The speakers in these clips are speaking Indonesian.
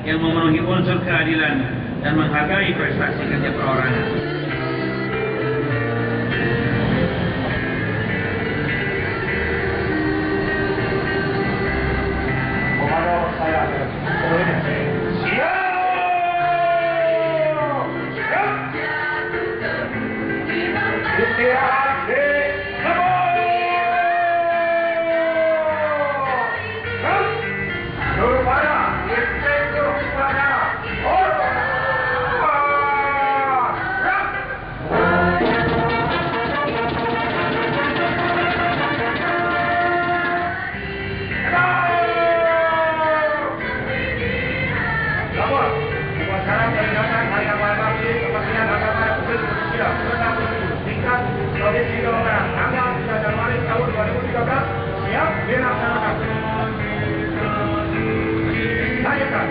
yang memenuhi unsur keadilan dan menghargai prestasi kerja perorangan. Komando saya seluruhnya. Siap! Istirahat di Provinsi Jawa Barat, tanggal 3 Januari tahun 2013, siap dilaksanakan. Lanjutkan.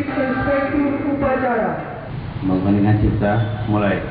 Chief Inspektur Upacara. Pembangunan cipta mulai.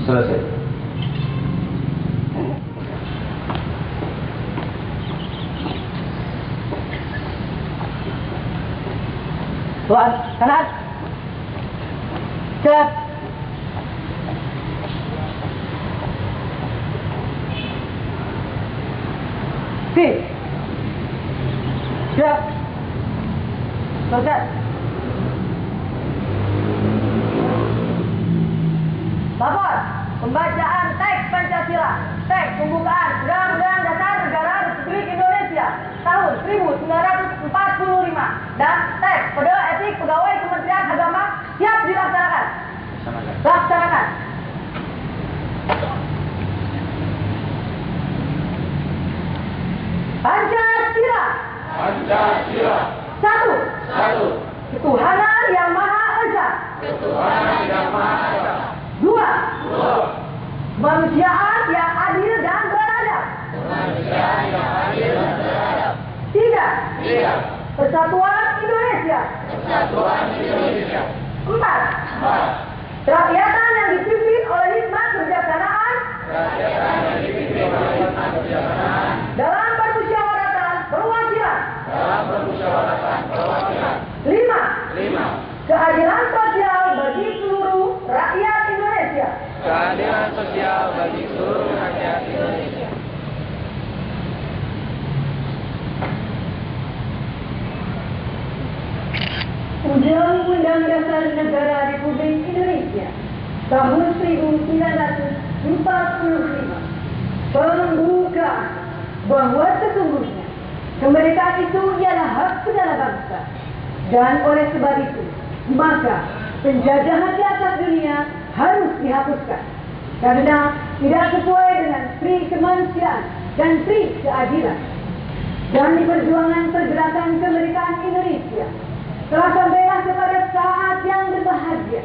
Selesai. Tuan, kanan. Siap. Si. Siap. Selesai. Lapor, pembacaan teks Pancasila, teks pembukaan Undang-Undang Dasar Negara Republik Indonesia tahun 1945 dan teks Kode Etik Pegawai Kementerian Agama siap dilaksanakan. Laksanakan. Pancasila. Pancasila. Satu. Ketuhanan yang Maha Esa. Dua. Kemanusiaan yang adil dan beradab. Tiga. Persatuan Indonesia. Empat. Kerakyatan yang dipimpin oleh hikmat kebijaksanaan. Dalam permusyawaratan perwakilan. Lima. Keadilan sosial bagi seluruh rakyat Indonesia. Undang-Undang Dasar Negara Republik Indonesia tahun 1945 membuka bahwa sesungguhnya kemerdekaan itu ialah hak segala bangsa, dan oleh sebab itu maka penjajahan di atas dunia harus dihapuskan karena tidak sesuai dengan pri kemanusiaan dan pri keadilan. Dan di perjuangan pergerakan kemerdekaan Indonesia telah sampailah kepada saat yang berbahagia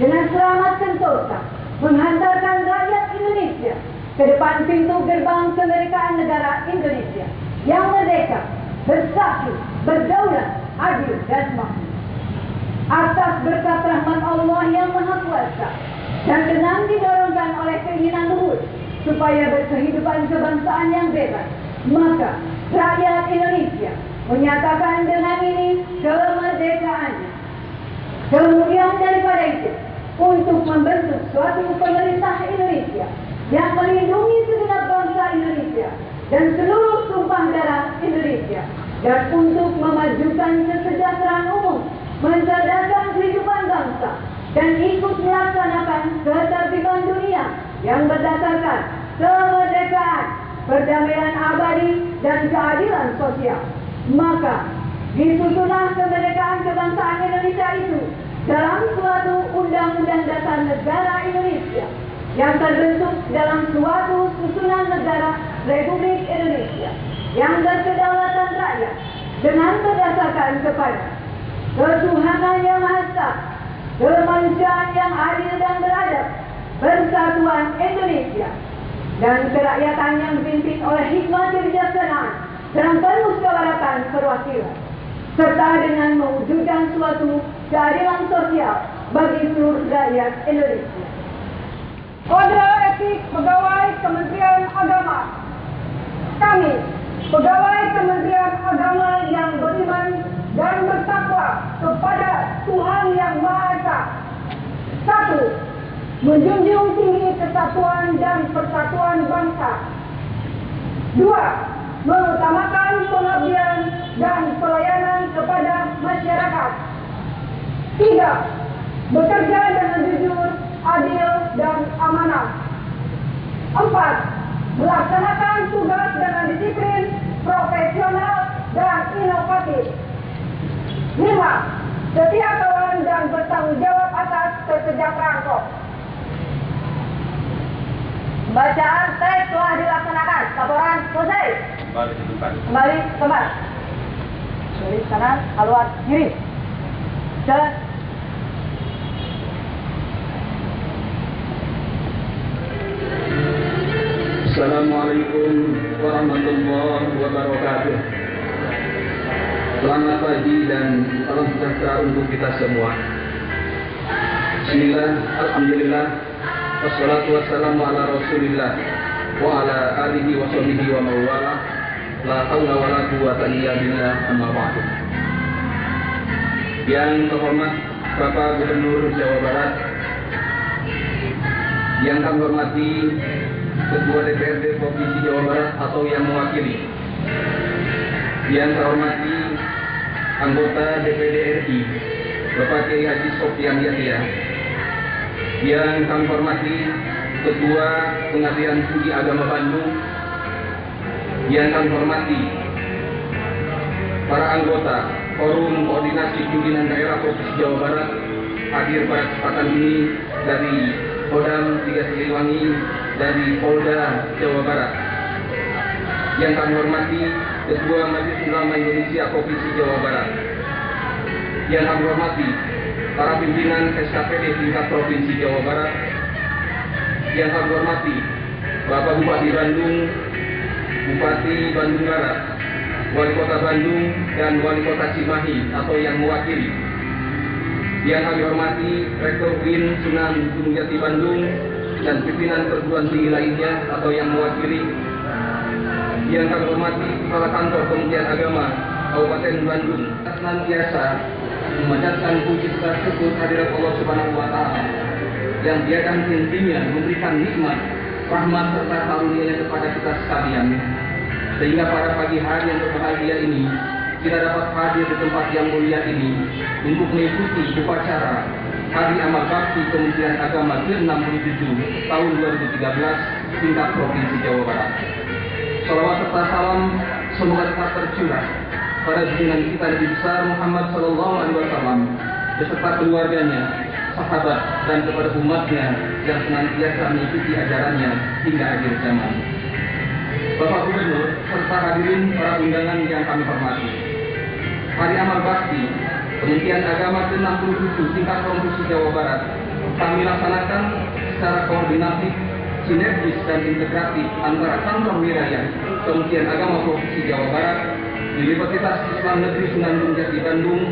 dengan selamat sentosa menghantarkan rakyat Indonesia ke depan pintu gerbang kemerdekaan negara Indonesia yang merdeka, bersatu, berdaulat, adil dan makmur. Atas berkat rahmat Allah yang Maha Kuasa dan dengan didorongkan oleh keinginan luhur supaya berkehidupan kebangsaan yang bebas, maka rakyat Indonesia menyatakan dengan ini kemerdekaannya. Kemudian daripada itu, untuk membentuk suatu pemerintah Indonesia yang melindungi segenap bangsa Indonesia dan seluruh tumpah darah Indonesia, dan untuk memajukan kesejahteraan umum, mencerdaskan kehidupan bangsa, dan ikut melaksanakan ketertiban dunia yang berdasarkan kemerdekaan, perdamaian abadi, dan keadilan sosial. Maka disusunlah kemerdekaan kebangsaan Indonesia itu dalam suatu Undang-Undang Dasar Negara Indonesia yang terbentuk dalam suatu susunan negara Republik Indonesia yang berkedaulatan rakyat dengan berdasarkan kepada ketuhanan yang Maha Esa, kemanusiaan yang adil dan beradab, persatuan Indonesia, dan kerakyatan yang dipimpin oleh hikmat kebijaksanaan dan permusyawaratan perwakilan. serta dengan mewujudkan suatu keadilan sosial bagi seluruh rakyat Indonesia. Kode etik pegawai Kementerian Agama. Kami, pegawai Kementerian Agama yang beriman dan bertakwa kepada Tuhan Yang Maha Esa. 1. Menjunjung tinggi kesatuan dan persatuan bangsa. 2. Mengutamakan pengabdian dan pelayanan kepada masyarakat. 3. Bekerja dengan jujur, adil, dan amanah. 4. Melaksanakan tugas dengan disiplin, profesional, dan inovatif. 5. Setia kawan dan bertanggung jawab atas kesejahteraan kos. Bacaan teks telah dilaksanakan. Laporan selesai. Kembali ke depan. Kembali ke tempat. Kiri kanan, haluan kiri. Jalan. Assalamualaikum warahmatullahi wabarakatuh. Selamat pagi dan salam sejahtera untuk kita semua. Bismillah, alhamdulillah, wassalatu wassalamu ala rasulillah wa ala alihi wa sahbihi wa mawala. La hawla wa la quwwata illa billah, amma ba'du. Yang terhormat Bapak Gubernur Jawa Barat, yang kami hormati Ketua DPRD Provinsi Jawa Barat atau yang mewakili, yang saya hormati anggota DPD RI Bapak Kiai Haji Sofyan Yahya, yang kami hormati Ketua Pengadilan Tinggi Agama Bandung, yang kami hormati para anggota Forum Koordinasi Pimpinan Daerah Provinsi Jawa Barat hadir pada kesempatan ini dari Kodam 3 Siliwangi, dari Polda Jawa Barat, yang kami hormati Ketua Majelis Ulama Indonesia Provinsi Jawa Barat, yang kami hormati para pimpinan SKPD tingkat Provinsi Jawa Barat, yang kami hormati Bapak Bupati Bandung, Bupati Bandung Barat, Wali Kota Bandung, dan Wali Kota Cimahi atau yang mewakili, yang kami hormati Rektor UIN Sunan Gunung Jati Bandung dan pimpinan perguruan tinggi lainnya atau yang mewakili, yang kami hormati Kepala Kantor Kementerian Agama Kabupaten Bandung, senantiasa memanjatkan puji serta syukur kehadirat Allah Subhanahu wa Ta'ala yang tiada henti-hentinya memberikan nikmat, rahmat serta karunia-Nya kepada kita sekalian, sehingga pada pagi hari yang berbahagia ini kita dapat hadir di tempat yang mulia ini untuk mengikuti upacara Hari Amal Bakti Kementerian Agama ke-67 tahun 2013 tingkat Provinsi Jawa Barat. Salawat serta salam semoga tetap tercurah pada junjungan kita Nabi besar Muhammad SAW beserta keluarganya, sahabat, dan kepada umatnya yang senantiasa mengikuti ajarannya hingga akhir zaman. Bapak Gubernur serta hadirin para undangan yang kami hormati, Hari Amal Bakti Kementerian Agama ke-67 tingkat Provinsi Jawa Barat kami laksanakan secara koordinatif, sinergis, dan integratif antara kantor wilayah Kementerian Agama Provinsi Jawa Barat, Universitas Islam Negeri Sunan Gunung Jati Bandung,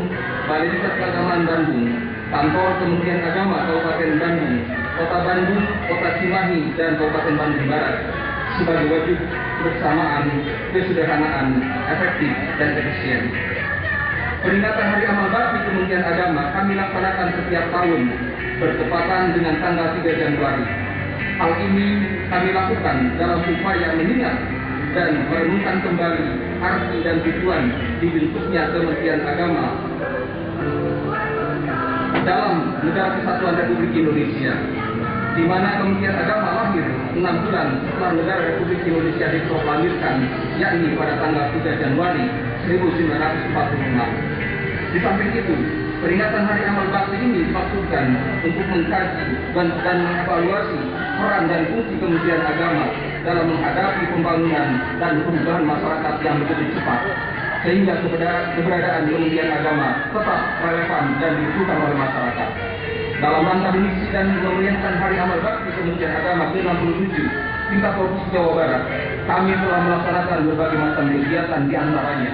Balai Riset Keagamaan Bandung, Kantor Kementerian Agama Kabupaten Bandung, Kota Bandung, Kota Cimahi, dan Kabupaten Bandung Barat sebagai wujud kebersamaan, kesederhanaan, efektif, dan efisien. Peringatan Hari Amal Bakti Kementerian Agama kami laksanakan setiap tahun bertepatan dengan tanggal 3 Januari. Hal ini kami lakukan dalam upaya mengingat dan merenungkan kembali arti dan tujuan dibentuknya Kementerian Agama dalam Negara Kesatuan Republik Indonesia, di mana Kementerian Agama lahir 6 bulan setelah Negara Republik Indonesia diproklamirkan, yakni pada tanggal 3 Januari 1946. Di samping itu, peringatan Hari Amal Bakti ini dimaksudkan untuk mengkaji dan mengevaluasi peran dan fungsi Kementerian Agama dalam menghadapi pembangunan dan perubahan masyarakat yang begitu cepat, sehingga keberadaan Kementerian Agama tetap relevan dan dibutuhkan oleh masyarakat. Dalam rangka mengisi dan memeriahkan Hari Amal Bakti Kementerian Agama ke-67 tingkat Provinsi Jawa Barat, kami telah melaksanakan berbagai macam kegiatan, di antaranya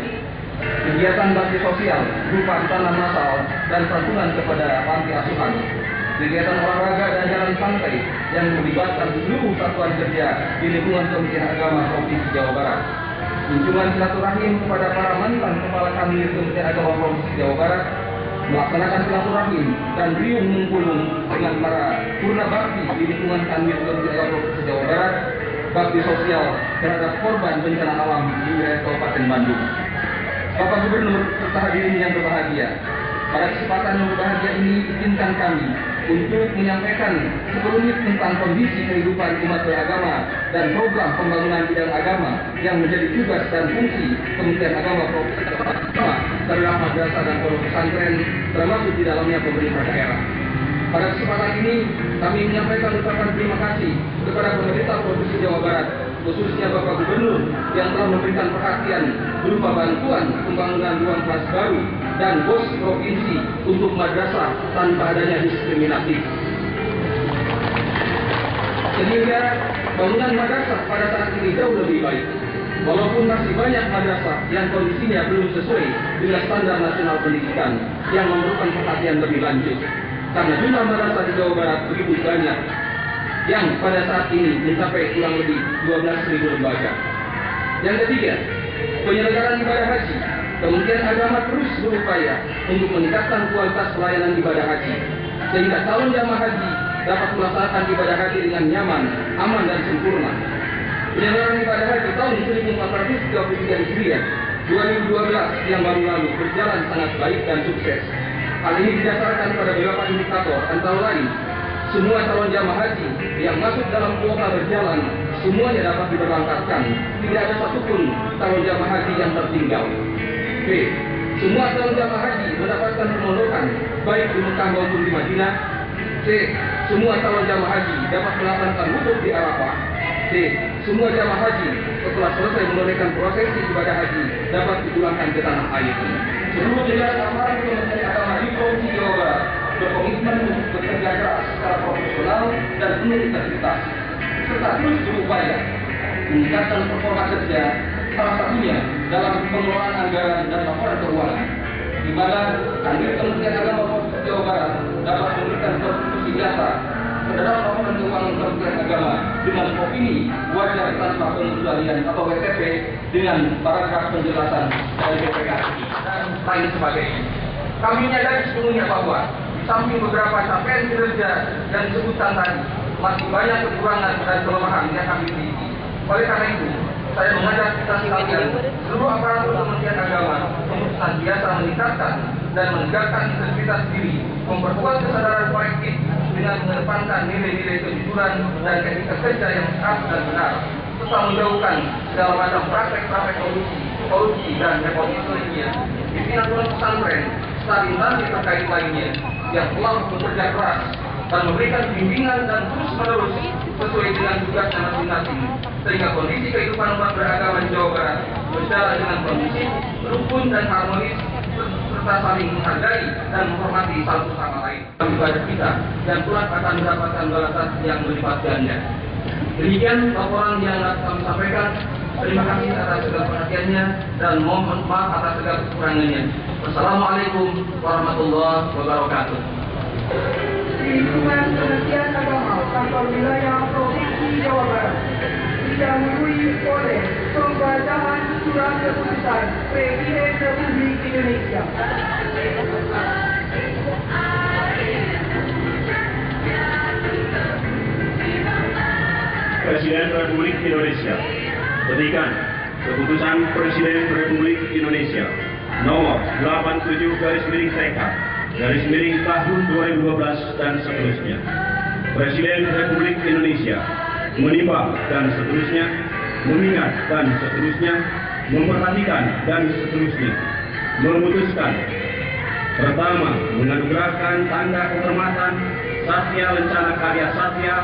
kegiatan bakti sosial berupa tanam masal dan santunan kepada panti asuhan, kegiatan olahraga dan jalan santai yang melibatkan seluruh satuan kerja di lingkungan Kementerian Agama Provinsi Jawa Barat, kunjungan silaturahim kepada para mantan kepala kanwil Kementerian Agama Provinsi Jawa Barat, melaksanakan silaturahim dan riuh mengkulung dengan para purna bakti di lingkungan kanwil Kementerian Agama Provinsi Jawa Barat, bakti sosial terhadap korban bencana alam di wilayah Kabupaten Bandung. Bapak Gubernur serta hadirin yang berbahagia, pada kesempatan yang berbahagia ini izinkan kami untuk menyampaikan sekelumit tentang kondisi kehidupan umat beragama dan program pembangunan bidang agama yang menjadi tugas dan fungsi Kementerian Agama Provinsi Jawa Barat terhadap madrasah dan pondok pesantren, termasuk di dalamnya pemerintah daerah. Pada kesempatan ini kami menyampaikan ucapan terima kasih kepada pemerintah Provinsi Jawa Barat, khususnya Bapak Gubernur yang telah memberikan perhatian berupa bantuan pembangunan ruang kelas baru dan BOS provinsi untuk madrasah tanpa adanya diskriminatif. Sehingga bangunan madrasah pada saat ini jauh lebih baik. Walaupun masih banyak madrasah yang kondisinya belum sesuai dengan standar nasional pendidikan yang memerlukan perhatian lebih lanjut. Karena jumlah madrasah di Jawa Barat begitu banyak yang pada saat ini mencapai kurang lebih 12.000 lembaga. Yang ketiga, penyelenggaraan ibadah haji. Kementerian Agama terus berupaya untuk meningkatkan kualitas pelayanan ibadah haji, sehingga calon jamaah haji dapat melaksanakan ibadah haji dengan nyaman, aman, dan sempurna. Penyelenggaraan ibadah haji tahun 1433 Hijriah 2012 yang baru lalu berjalan sangat baik dan sukses. Hal ini didasarkan pada beberapa indikator, antara lain semua calon jamaah haji yang masuk dalam kuota berjalan semuanya dapat diberangkatkan, tidak ada satupun calon jamaah haji yang tertinggal. B. Semua calon jamaah haji mendapatkan pemondokan baik di Mekah maupun di Madinah. C. Semua calon jamaah haji dapat melaksanakan wukuf di Arafah. D. Semua jamaah haji setelah selesai menunaikan prosesi ibadah haji dapat dipulangkan ke tanah air. Seluruh jajaran aparat Kementerian Agama di Provinsi Jawa Barat berkomitmen untuk bekerja keras secara profesional dan penuh integritas, serta terus berupaya meningkatkan performa kerja, salah satunya dalam pengelolaan anggaran dan laporan keuangan, di mana kanwil Kementerian Agama Provinsi Jawa Barat dapat memberikan kontribusi nyata ke dalam laporan keuangan Kementerian Agama dengan opini wajar tanpa pengecualian atau WTP dengan paragraf penjelasan dari BPKI dan lain sebagainya. Kami menyadari sepenuhnya bahwa di samping beberapa capaian kinerja dan sebutan tadi, masih banyak kekurangan dan kelemahan yang kami miliki. Oleh karena itu, saya mengajak kita sekalian, seluruh aparatur Kementerian Agama untuk senantiasa meningkatkan dan menegakkan integritas diri, memperkuat kesadaran kolektif dengan mengedepankan nilai-nilai kejujuran dan etika kerja yang sehat dan benar, serta menjauhkan segala macam praktek-praktek korupsi dan nepotisme lainnya. Pimpinan pondok pesantren serta instansi terkait lainnya yang telah bekerja keras dan memberikan bimbingan dan terus-menerus sesuai dengan tugasnya masing-masing, sehingga kondisi kehidupan umat beragama di Jawa Barat berjalan dengan kondusif, rukun dan harmonis, serta saling menghargai dan menghormati satu sama lain. Ibadah kita dan pula akan mendapatkan balasan yang berlipat ganda. Demikian laporan yang kami sampaikan. Terima kasih atas segala perhatiannya dan mohon maaf atas segala kekurangannya. Wassalamualaikum warahmatullahi wabarakatuh. Lingkungan Kementerian Agama Kantor Wilayah Provinsi Jawa Barat didahului oleh pembacaan surat keputusan Presiden Republik Indonesia. Presiden Republik Indonesia petikan keputusan Presiden Republik Indonesia nomor 87/TK tahun 2012 dan seterusnya. Presiden Republik Indonesia menimbang dan seterusnya, mengingat dan seterusnya, memperhatikan dan seterusnya, memutuskan: pertama, menganugerahkan tanda kehormatan Satya Lencana Karya Satya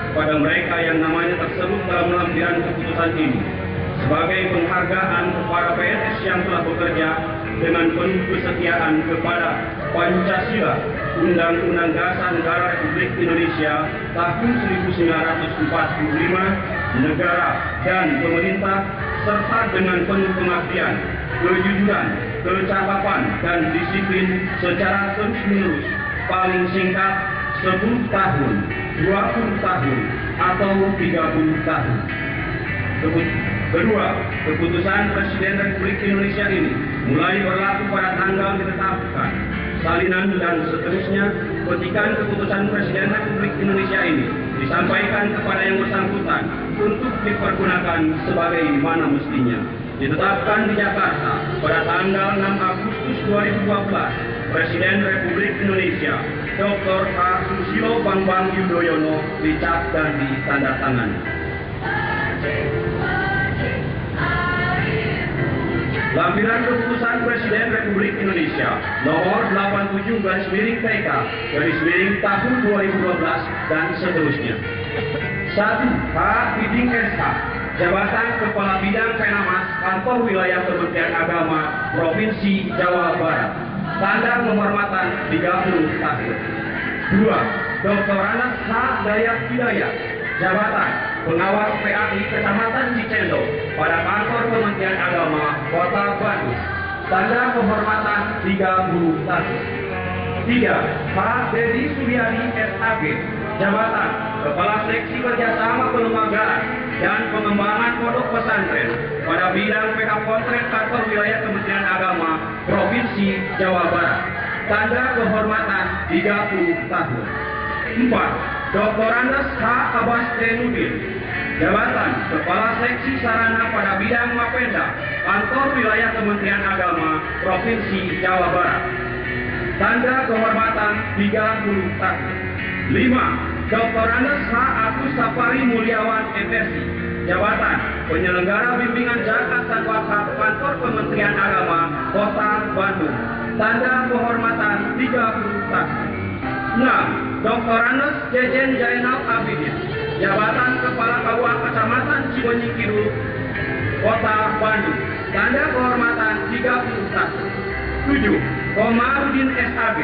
kepada mereka yang namanya tersebut dalam lampiran keputusan ini, sebagai penghargaan kepada PNS yang telah bekerja dengan penuh kesetiaan kepada Pancasila, Undang-Undang Dasar Negara Republik Indonesia tahun 1945, negara dan pemerintah, serta dengan penuh pengabdian, kejujuran, kecakapan dan disiplin secara terus-menerus paling singkat 10 tahun, 20 tahun, atau 30 tahun. Kedua, keputusan Presiden Republik Indonesia ini mulai berlaku pada tanggal ditetapkan. Salinan dan seterusnya, petikan keputusan Presiden Republik Indonesia ini disampaikan kepada yang bersangkutan untuk dipergunakan sebagai mana mestinya. Ditetapkan di Jakarta pada tanggal 6 Agustus 2012, Presiden Republik Indonesia Dr. K. Susilo Bambang Yudhoyono dicap dan ditandatangani. Lampiran keputusan Presiden Republik Indonesia nomor 87/TK tahun 2012 dan seterusnya. 1. H. Iding SH, Jabatan Kepala Bidang Penamas Kantor Wilayah Kementerian Agama Provinsi Jawa Barat. Tanda kehormatan 30 tahun. 2. Dr. Anas H. Dayat Hidayat, Jabatan Pengawas PAI Kecamatan Cicendo pada Kantor Kementerian Agama Kota Bandung. Tanda kehormatan 30 tahun. 3. Pak Dedi Suryadi SAG, Jabatan Kepala Seksi Kerjasama Kelembagaan dan Pengembangan Pondok Pesantren pada bidang PK Kontren Kantor Wilayah Kementerian Agama Provinsi Jawa Barat. Tanda kehormatan 30 tahun. 4. Dr. Andes H. Abbas Denudin, Jabatan Kepala Seksi Sarana pada bidang Mapenda Kantor Wilayah Kementerian Agama Provinsi Jawa Barat. Tanda kehormatan 30 tahun. 5. Dr. Andes H. Agus Safari Mulyawan MSc, Jabatan Penyelenggara Bimbingan Zakat dan Wakaf Kantor Kementerian Agama Kota Bandung. Tanda kehormatan 30 tahun. 6. Dr. Andes Jejen Jainal Abidin, Jabatan Kepala KUA Kecamatan Cibenyi Kidul, Kota Bandung. Tanda kehormatan 30 tahun. 7. Komarudin SAG,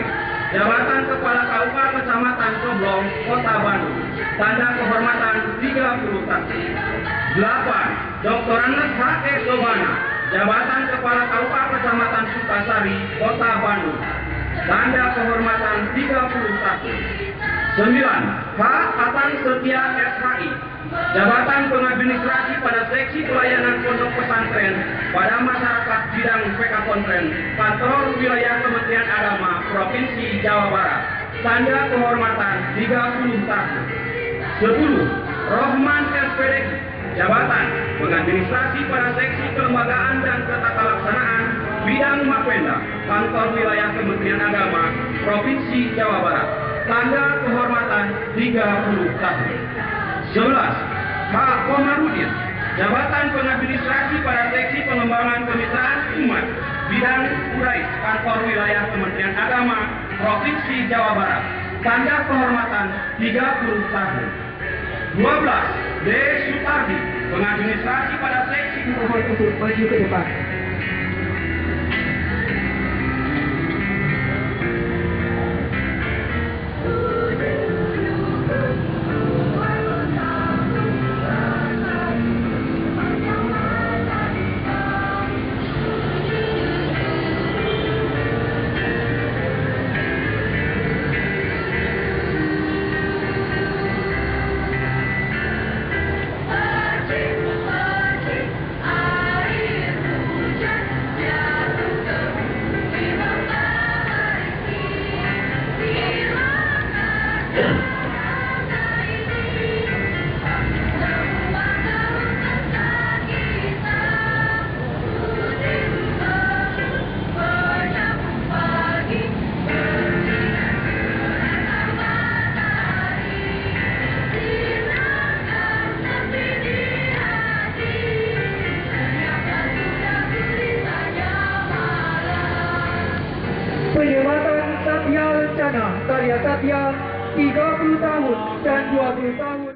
Jabatan Kepala KUA Kecamatan Coblong, Kota Bandung. Tanda kehormatan 30 tahun. 8. Dr. Andes H.E. Sobana, Jabatan Kepala KUA Kecamatan Sukasari, Kota Bandung. Tanda kehormatan 30 tahun. 9. H. Atan Setia SHI, Jabatan Pengadministrasi pada Seksi Pelayanan Pondok Pesantren pada Masyarakat Bidang PK Kontren Kantor Wilayah Kementerian Agama Provinsi Jawa Barat. Tanda kehormatan 30 tahun. 10. Rohman SPD, Jabatan Pengadministrasi pada Seksi Kelembagaan dan Ketatalaksanaan Bidang Mapenda Kantor Wilayah Kementerian Agama Provinsi Jawa Barat. Tanda kehormatan 30 tahun. 11. H. Komarudin, Jabatan Pengadministrasi pada Seksi Pengembangan Kemitraan Umat Bidang Urais Kantor Wilayah Kementerian Agama Provinsi Jawa Barat. Tanda kehormatan 30 tahun. 12. D. Sutardi, Pengadministrasi pada Seksi Maju ke depan. Penyematan Satya Lencana Karya Satya 30 tahun dan 20 tahun.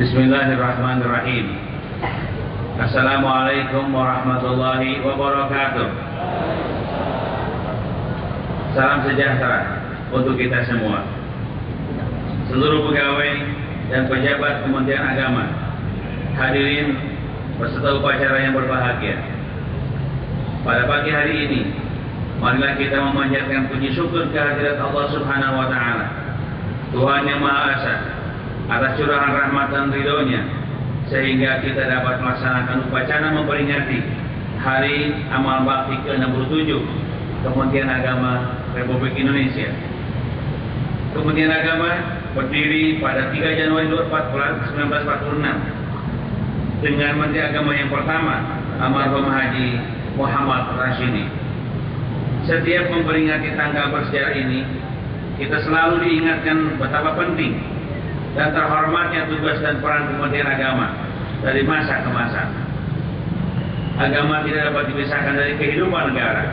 Bismillahirrahmanirrahim. Assalamualaikum warahmatullahi wabarakatuh. Salam sejahtera untuk kita semua, seluruh pegawai dan pejabat Kementerian Agama, hadirin peserta upacara yang berbahagia. Pada pagi hari ini, marilah kita memanjatkan puji syukur kehadirat Allah Subhanahu wa Ta'ala, Tuhan yang Maha Esa, atas curahan rahmat dan ridhonya, sehingga kita dapat melaksanakan upacara memperingati Hari Amal Bakti ke-67 Kementerian Agama Republik Indonesia. Kementerian Agama berdiri pada 3 Januari 1946 dengan Menteri Agama yang pertama, almarhum Haji Muhammad Rashidi. Setiap memperingati tanggal bersejarah ini, kita selalu diingatkan betapa penting dan terhormatnya tugas dan peran Kementerian Agama dari masa ke masa. Agama tidak dapat dipisahkan dari kehidupan negara,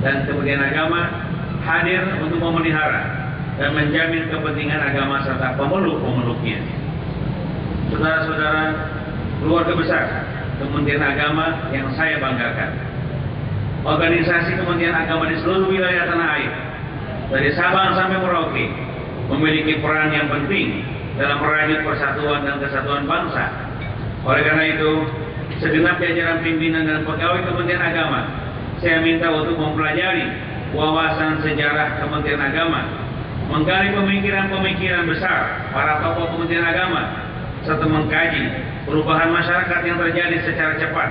dan Kementerian Agama hadir untuk memelihara dan menjamin kepentingan agama serta pemeluk-pemeluknya. Saudara-saudara, keluarga besar Kementerian Agama yang saya banggakan, organisasi Kementerian Agama di seluruh wilayah tanah air, dari Sabang sampai Merauke, memiliki peran yang penting dalam merajut persatuan dan kesatuan bangsa. Oleh karena itu, segenap jajaran pimpinan dan pegawai Kementerian Agama, saya minta untuk mempelajari wawasan sejarah Kementerian Agama, menggali pemikiran-pemikiran besar para tokoh Kementerian Agama, serta mengkaji perubahan masyarakat yang terjadi secara cepat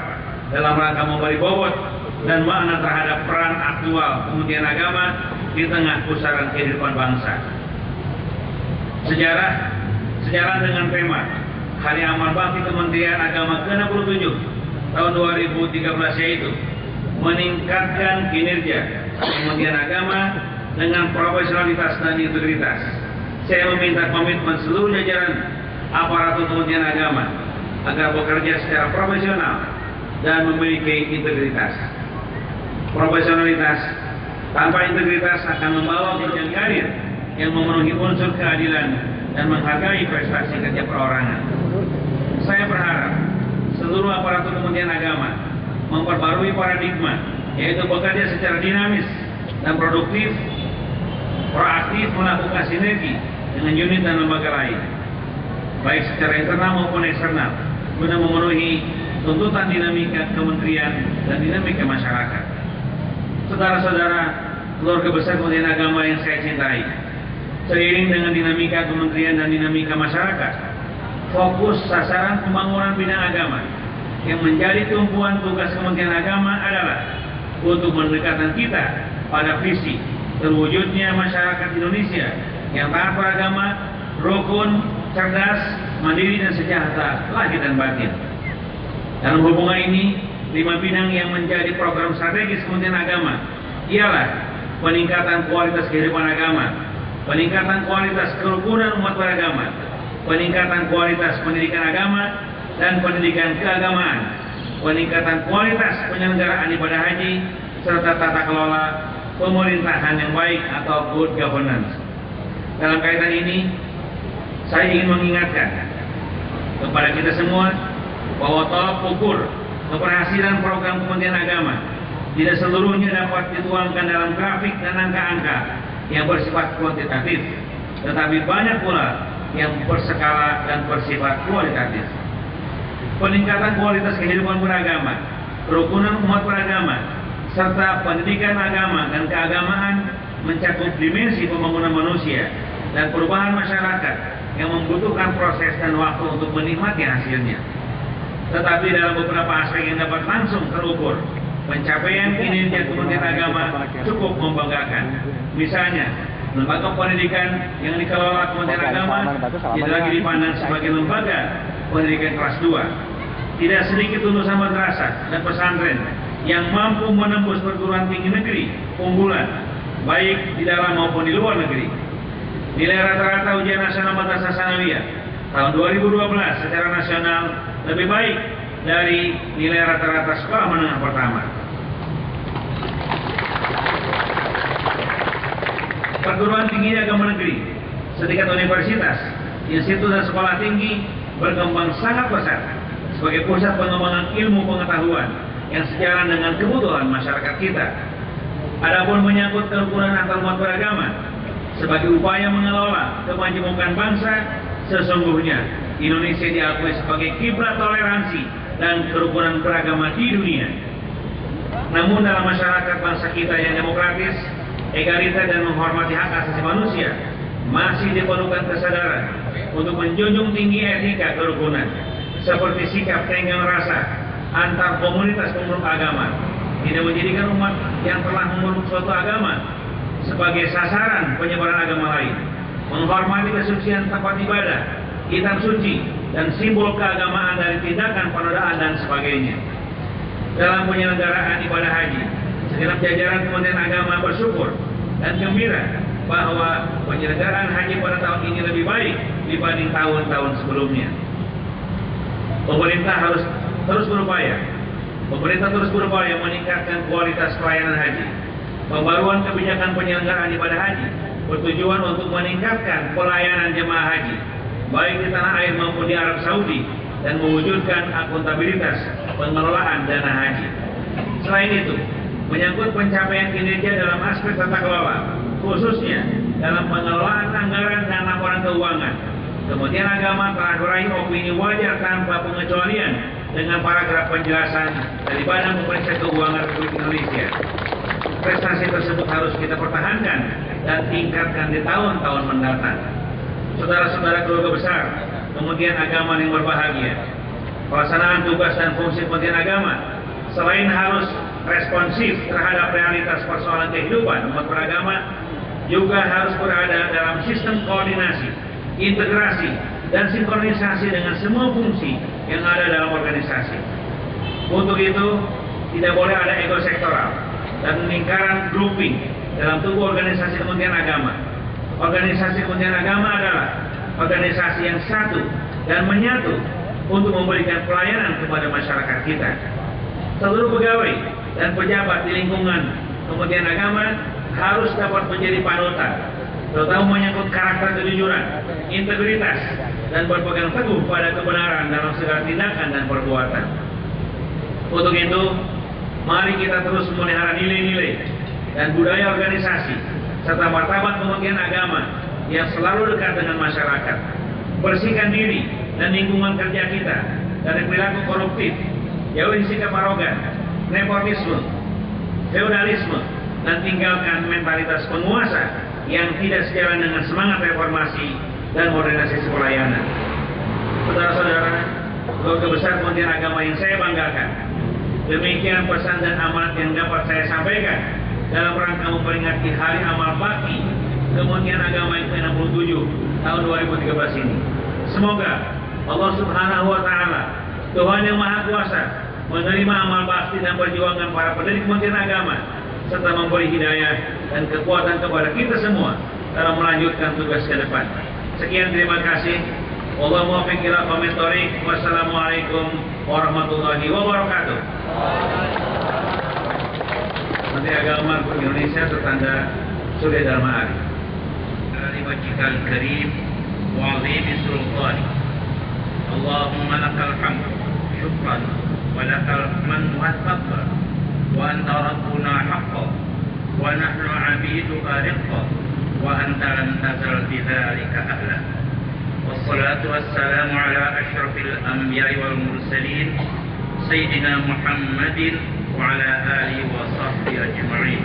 dalam rangka memberi bobot dan makna terhadap peran aktual Kementerian Agama di tengah pusaran kehidupan bangsa. Sejalan dengan tema Hari Amal Bakti Kementerian Agama ke-67 tahun 2013, yaitu meningkatkan kinerja Kementerian Agama dengan profesionalitas dan integritas. Saya meminta komitmen seluruh jajaran aparatur Kementerian Agama agar bekerja secara profesional dan memiliki integritas. Profesionalitas tanpa integritas akan membawa jenjang karir yang memenuhi unsur keadilan dan menghargai prestasi kerja perorangan. Saya berharap seluruh aparatur Kementerian Agama memperbarui paradigma, yaitu bekerja secara dinamis dan produktif, proaktif melakukan sinergi dengan unit dan lembaga lain, baik secara internal maupun eksternal, guna memenuhi tuntutan dinamika kementerian dan dinamika masyarakat. Saudara-saudara, keluarga besar Kementerian Agama yang saya cintai, seiring dengan dinamika kementerian dan dinamika masyarakat, fokus sasaran pembangunan bidang agama yang menjadi tumpuan tugas Kementerian Agama adalah untuk mendekatkan kita pada visi terwujudnya masyarakat Indonesia yang taat beragama, rukun, cerdas, mandiri, dan sejahtera lahir dan batin. Dalam hubungan ini, 5 bidang yang menjadi program strategis Kementerian Agama ialah peningkatan kualitas kehidupan agama, peningkatan kualitas kerukunan umat beragama, peningkatan kualitas pendidikan agama dan pendidikan keagamaan, peningkatan kualitas penyelenggaraan ibadah haji, serta tata kelola pemerintahan yang baik atau good governance. Dalam kaitan ini, saya ingin mengingatkan kepada kita semua bahwa tolak ukur keberhasilan program Kementerian Agama tidak seluruhnya dapat dituangkan dalam grafik dan angka-angka yang bersifat kuantitatif, tetapi banyak pula yang berskala dan bersifat kualitatif. Peningkatan kualitas kehidupan beragama, kerukunan umat beragama, serta pendidikan agama dan keagamaan mencakup dimensi pembangunan manusia dan perubahan masyarakat yang membutuhkan proses dan waktu untuk menikmati hasilnya. Tetapi dalam beberapa aspek yang dapat langsung terukur, pencapaian kinerja Kementerian Agama cukup membanggakan. Misalnya, lembaga pendidikan yang dikelola Kementerian Agama tidak lagi dipandang sebagai lembaga pendidikan kelas 2. Tidak sedikit lulusan madrasah dan pesantren yang mampu menembus perguruan tinggi negeri unggulan, baik di dalam maupun di luar negeri. Nilai rata-rata ujian nasional madrasah sanawiyah tahun 2012 secara nasional lebih baik dari nilai rata-rata sekolah menengah pertama. Perguruan tinggi agama negeri, setingkat universitas, institut dan sekolah tinggi berkembang sangat pesat sebagai pusat pengembangan ilmu pengetahuan yang sejalan dengan kebutuhan masyarakat kita. Adapun menyangkut kerukunan antarumat beragama sebagai upaya mengelola kemajemukan bangsa, sesungguhnya Indonesia diakui sebagai kiblat toleransi dan kerukunan beragama di dunia. Namun dalam masyarakat bangsa kita yang demokratis, egaliter dan menghormati hak asasi manusia, masih diperlukan kesadaran untuk menjunjung tinggi etika kerukunan, seperti sikap tenggang rasa antar komunitas pemeluk agama, tidak menjadikan umat yang telah memeluk suatu agama sebagai sasaran penyebaran agama lain, menghormati kesucian tempat ibadah, kitab suci, dan simbol keagamaan dari tindakan penodaan dan sebagainya. Dalam penyelenggaraan ibadah haji, segenap jajaran Kementerian Agama bersyukur dan gembira bahwa penyelenggaraan haji pada tahun ini lebih baik dibanding tahun-tahun sebelumnya. Pemerintah terus berupaya meningkatkan kualitas pelayanan haji. Pembaruan kebijakan penyelenggaraan ibadah haji bertujuan untuk meningkatkan pelayanan jemaah haji baik di tanah air maupun di Arab Saudi dan mewujudkan akuntabilitas pengelolaan dana haji. Selain itu, menyangkut pencapaian kinerja dalam aspek tata kelola, khususnya dalam pengelolaan anggaran dan laporan keuangan, Kementerian Agama telah meraih opini wajar tanpa pengecualian dengan paragraf penjelasan dari Badan Pemeriksa Keuangan Republik Indonesia. Prestasi tersebut harus kita pertahankan dan tingkatkan di tahun-tahun mendatang. Saudara-saudara keluarga besar Kementerian Agama yang berbahagia, pelaksanaan tugas dan fungsi Kementerian Agama selain harus responsif terhadap realitas persoalan kehidupan umat beragama, juga harus berada dalam sistem koordinasi, integrasi, dan sinkronisasi dengan semua fungsi yang ada dalam organisasi. Untuk itu, tidak boleh ada ego sektoral dan lingkaran grouping dalam tubuh organisasi Kementerian Agama. Organisasi Kementerian Agama adalah organisasi yang satu dan menyatu untuk memberikan pelayanan kepada masyarakat kita. Seluruh pegawai dan pejabat di lingkungan Kementerian Agama harus dapat menjadi panutan, terutama menyangkut karakter kejujuran, integritas, dan berpegang teguh pada kebenaran dalam segala tindakan dan perbuatan. Untuk itu, mari kita terus memelihara nilai-nilai dan budaya organisasi serta martabat Kementerian Agama yang selalu dekat dengan masyarakat. Bersihkan diri dan lingkungan kerja kita dari perilaku koruptif, jauhi sikap arogan, nepotisme, feudalisme, dan tinggalkan mentalitas penguasa yang tidak sejalan dengan semangat reformasi dan modernisasi pelayanan. Saudara-saudara, keluarga besar Kementerian Agama yang saya banggakan, demikian pesan dan amanat yang dapat saya sampaikan dalam rangka memperingati Hari Amal Bakti Kementerian Agama yang ke-67 tahun 2013 ini. Semoga Allah Subhanahu wa Ta'ala, Tuhan yang Maha Kuasa, menerima amal bakti dan perjuangan para pendiri Kementerian Agama serta memberi hidayah dan kekuatan kepada kita semua dalam melanjutkan tugas ke depan. Sekian, terima kasih. Wallahu muwaffiq ila aqwamit thoriq. Wassalamualaikum warahmatullahi wabarakatuh. Menteri Agama Republik Indonesia tertanda Surya Dharma Ari. Dari wajhikal karim wa 'azimi sultani. Allahumma lakal hamd syukran wa lakal man wa fadl wa anta rabbuna haqqan wa nahnu 'abiduka riqqan wa anta lam tazal bidzalika ahla. Wassalatu wassalamu ala asyrafil anbiya'i wal mursalin sayyidina Muhammadin wa ala alihi wa sahbihi ajma'in.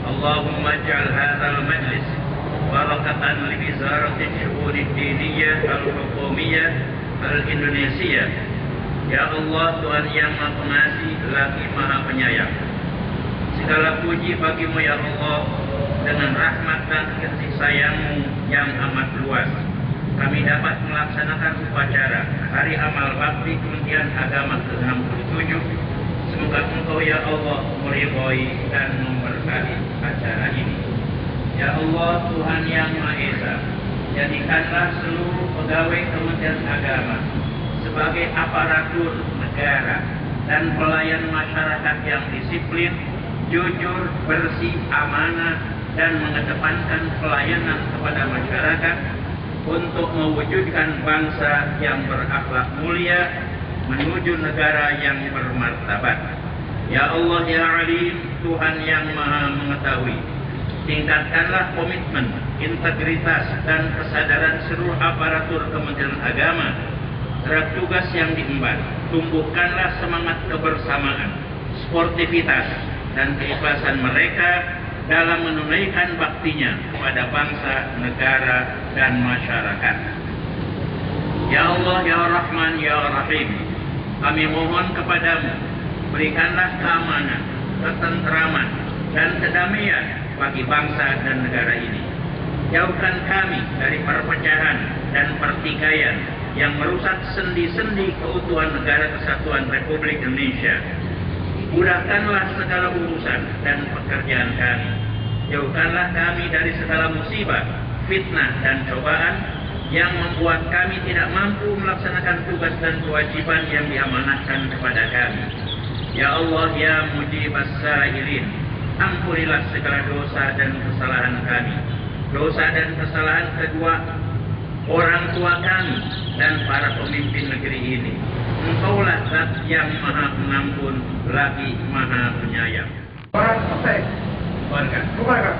Allahumma ij'al hadzal majlis barakatan li wizarati syu'un ad-diniyah al-hukumiyah al-Indonesia. Ya Allah, Tuhan yang Maha Pengasih lagi Maha Penyayang, segala puji bagimu ya Allah. Dengan rahmat dan kasih sayang-Mu yang amat luas, kami dapat melaksanakan upacara Hari Amal Bakti Kementerian Agama ke-67. Semoga Engkau ya Allah meridhai dan memberkati acara ini. Ya Allah, Tuhan yang Maha Esa, jadikanlah seluruh pegawai Kementerian Agama sebagai aparatur negara dan pelayan masyarakat yang disiplin, jujur, bersih, amanah, dan mengedepankan pelayanan kepada masyarakat untuk mewujudkan bangsa yang berakhlak mulia menuju negara yang bermartabat. Ya Allah ya Alim, Tuhan yang Maha Mengetahui, tingkatkanlah komitmen, integritas, dan kesadaran seluruh aparatur Kementerian Agama terhadap tugas yang diemban. Tumbuhkanlah semangat kebersamaan, sportivitas, dan keikhlasan mereka dalam menunaikan baktinya kepada bangsa, negara, dan masyarakat. Ya Allah, Ya Rahman, Ya Rahim, kami mohon kepadamu, berikanlah keamanan, ketentraman, dan kedamaian bagi bangsa dan negara ini. Jauhkan kami dari perpecahan dan pertikaian yang merusak sendi-sendi keutuhan Negara Kesatuan Republik Indonesia. Mudahkanlah segala urusan dan pekerjaan kami. Jauhkanlah kami dari segala musibah, fitnah, dan cobaan yang membuat kami tidak mampu melaksanakan tugas dan kewajiban yang diamanahkan kepada kami. Ya Allah, Ya Mujibas Sa'ilin, ampunilah segala dosa dan kesalahan kami, dosa dan kesalahan kedua orang tua kami dan para pemimpin negeri ini. Engkaulah Zat yang Maha Pengampun lagi Maha Penyayang. Orang selesai. Bubarkan.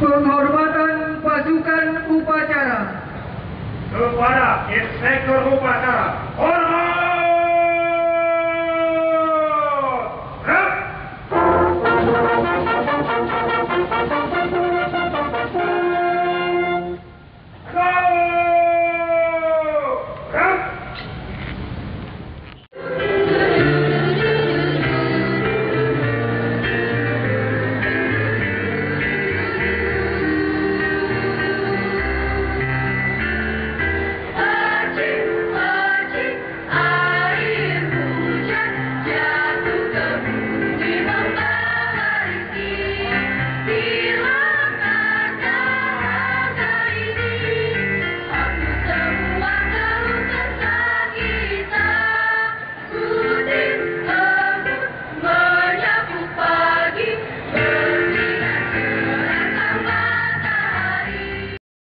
Penghormatan pasukan upacara kepada Inspektur Upacara